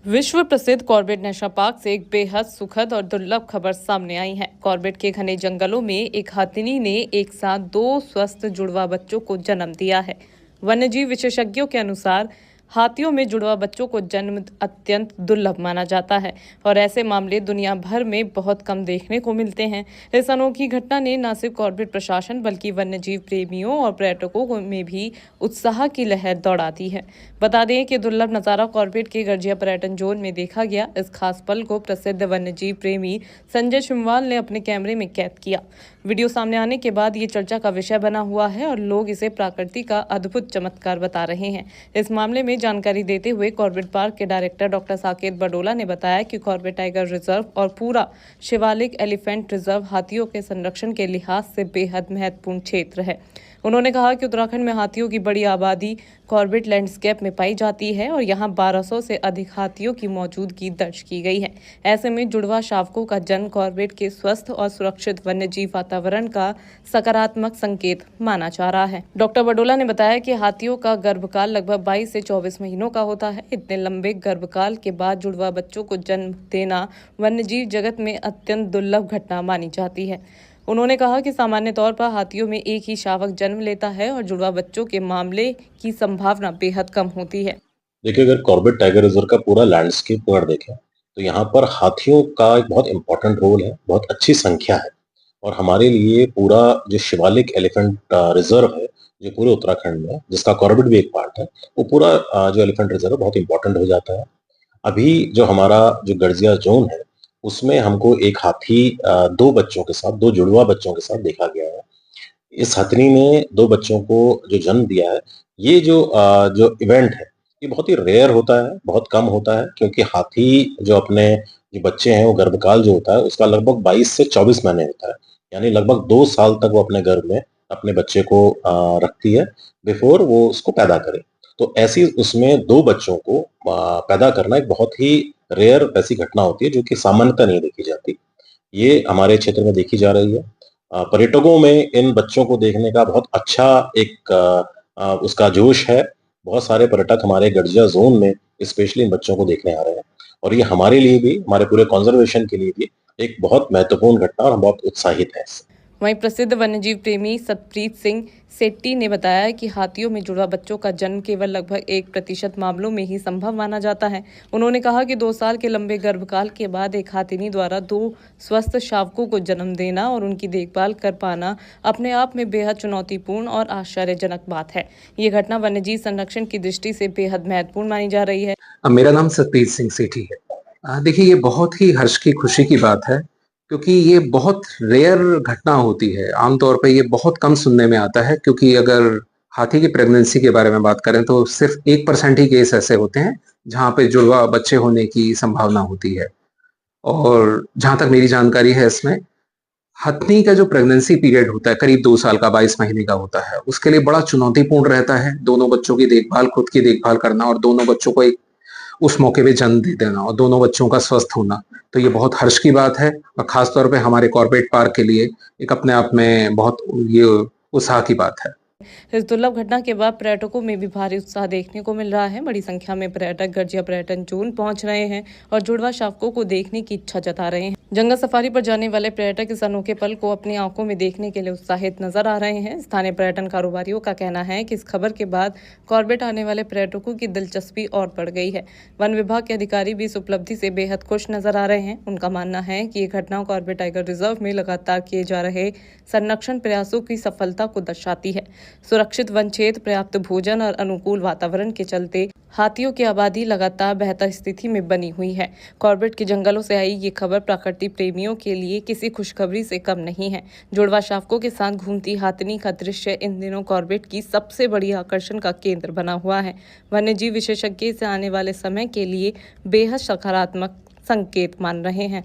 विश्व प्रसिद्ध Corbett national park से एक बेहद सुखद और दुर्लभ खबर सामने आई है। कॉर्बेट के घने जंगलों में एक हाथिनी ने एक साथ 2 स्वस्थ जुड़वा बच्चों को जन्म दिया है। वन्यजीव विशेषज्ञों के अनुसार हाथियों में जुड़वा बच्चों को जन्म अत्यंत दुर्लभ माना जाता है और ऐसे मामले दुनिया भर में बहुत कम देखने को मिलते हैं। इस अनोखी घटना ने न सिर्फ कॉर्बेट प्रशासन बल्कि वन्यजीव प्रेमियों और पर्यटकों में भी उत्साह की लहर दौड़ा दी है। बता दें कि दुर्लभ नज़ारा कॉर्बेट के गर्जिया पर्यटन जोन में देखा गया। इस खास पल को प्रसिद्ध वन्यजीव प्रेमी संजय शिमवाल ने अपने कैमरे में कैद किया। वीडियो सामने आने के बाद ये चर्चा का विषय बना हुआ है और लोग इसे प्रकृति का अद्भुत चमत्कार बता रहे हैं। इस मामले में जानकारी देते हुए कॉर्बेट पार्क के डायरेक्टर डॉक्टर साकेत बडोला ने बताया कि कॉर्बेट टाइगर रिजर्व और पूरा शिवालिक एलिफेंट रिजर्व हाथियों के संरक्षण के लिहाज से बेहद महत्वपूर्ण क्षेत्र है। उन्होंने कहा कि उत्तराखंड में हाथियों की बड़ी आबादी कॉर्बेट लैंडस्केप में पाई जाती है और यहां 1200 से अधिक हाथियों की मौजूदगी दर्ज की गई है। ऐसे में जुड़वा शावकों का जन्म कॉर्बेट के स्वस्थ और सुरक्षित वन्यजीव वातावरण का सकारात्मक संकेत माना जा रहा है। डॉक्टर बडोला ने बताया कि हाथियों का गर्भकाल लगभग 22 से 24 महीनों का होता है। इतने लंबे गर्भकाल के बाद जुड़वा बच्चों को जन्म देना वन्यजीव जगत में अत्यंत दुर्लभ घटना मानी जाती है। उन्होंने कहा कि सामान्य तौर पर हाथियों में एक ही शावक जन्म लेता है और जुड़वा बच्चों के मामले की संभावना बेहद कम होती है। देखिए, अगर कॉर्बेट टाइगर रिजर्व का पूरा लैंडस्केप अगर देखें तो यहाँ पर हाथियों का एक बहुत इंपॉर्टेंट रोल है, बहुत अच्छी संख्या है और हमारे लिए पूरा जो शिवालिक एलिफेंट रिजर्व है जो पूरे उत्तराखंड में, जिसका कॉर्बेट भी एक पार्ट है, वो पूरा जो एलिफेंट रिजर्व बहुत इंपॉर्टेंट हो जाता है। अभी जो हमारा जो गर्जिया जोन है उसमें हमको एक हाथी 2 बच्चों के साथ, 2 जुड़वा बच्चों के साथ देखा गया है। इस हथनी ने 2 बच्चों को जो जन्म दिया है, ये जो इवेंट है, ये बहुत ही रेयर होता है, बहुत कम होता है क्योंकि हाथी जो अपने जो बच्चे हैं, वो गर्भकाल जो होता है, उसका लगभग 22 से 24 महीने होता है। यानी लगभग 2 साल तक वो अपने गर्भ में अपने बच्चे को रखती है, बिफोर वो उसको पैदा करे। तो ऐसी उसमें 2 बच्चों को पैदा करना एक बहुत ही रेयर ऐसी घटना होती है, जो कि सामान्यतः नहीं देखी जाती। ये हमारे क्षेत्र में देखी जा रही है। पर्यटकों में इन बच्चों को देखने का बहुत अच्छा एक उसका जोश है। बहुत सारे पर्यटक हमारे गर्जिया जोन में स्पेशली इन बच्चों को देखने आ रहे हैं और ये हमारे लिए भी, हमारे पूरे कंजर्वेशन के लिए भी एक बहुत महत्वपूर्ण घटना और हम बहुत उत्साहित हैं इससे। वहीं प्रसिद्ध वन्यजीव प्रेमी सतप्रीत सिंह सेट्टी ने बताया कि हाथियों में जुड़वा बच्चों का जन्म केवल लगभग 1% मामलों में ही संभव माना जाता है। उन्होंने कहा कि 2 साल के लंबे गर्भकाल के बाद एक हाथिनी द्वारा 2 स्वस्थ शावकों को जन्म देना और उनकी देखभाल कर पाना अपने आप में बेहद चुनौतीपूर्ण और आश्चर्यजनक बात है। ये घटना वन्यजीव संरक्षण की दृष्टि से बेहद महत्वपूर्ण मानी जा रही है। मेरा नाम सतप्रीत सिंह सेठी है। देखिए, ये बहुत ही हर्ष की खुशी की बात है क्योंकि ये बहुत रेयर घटना होती है। आमतौर पे ये बहुत कम सुनने में आता है क्योंकि अगर हाथी की प्रेगनेंसी के बारे में बात करें तो सिर्फ 1% ही केस ऐसे होते हैं जहाँ पे जुड़वा बच्चे होने की संभावना होती है। और जहाँ तक मेरी जानकारी है, इसमें हथनी का जो प्रेगनेंसी पीरियड होता है करीब 2 साल का, 22 महीने का होता है, उसके लिए बड़ा चुनौतीपूर्ण रहता है। दोनों बच्चों की देखभाल, खुद की देखभाल करना और दोनों बच्चों को एक उस मौके पे जन्म दे देना और दोनों बच्चों का स्वस्थ होना, तो ये बहुत हर्ष की बात है और खास तौर पे हमारे कॉर्बेट पार्क के लिए एक अपने आप में बहुत ये उत्साह की बात है। इस दुर्लभ घटना के बाद पर्यटकों में भी भारी उत्साह देखने को मिल रहा है। बड़ी संख्या में पर्यटक गर्जिया पर्यटन जोन पहुंच रहे हैं और जुड़वा शावकों को देखने की इच्छा जता रहे हैं। जंगल सफारी पर जाने वाले पर्यटक इस अनोखे पल को अपनी आंखों में देखने के लिए उत्साहित नजर आ रहे हैं। स्थानीय पर्यटन कारोबारियों का कहना है कि इस खबर के बाद कॉर्बेट आने वाले पर्यटकों की दिलचस्पी और बढ़ गई है। वन विभाग के अधिकारी भी इस उपलब्धि से बेहद खुश नजर आ रहे हैं। उनका मानना है कि ये घटना कॉर्बेट टाइगर रिजर्व में लगातार किए जा रहे संरक्षण प्रयासों की सफलता को दर्शाती है। सुरक्षित वन क्षेत्र, पर्याप्त भोजन और अनुकूल वातावरण के चलते हाथियों की आबादी लगातार बेहतर स्थिति में बनी हुई है। कॉर्बेट के जंगलों से आई ये खबर प्रकृति प्रेमियों के लिए किसी खुशखबरी से कम नहीं है। जुड़वा शावकों के साथ घूमती हाथिनी का दृश्य इन दिनों कॉर्बेट की सबसे बड़ी आकर्षण का केंद्र बना हुआ है। वन्यजीव विशेषज्ञ से आने वाले समय के लिए बेहद सकारात्मक संकेत मान रहे हैं।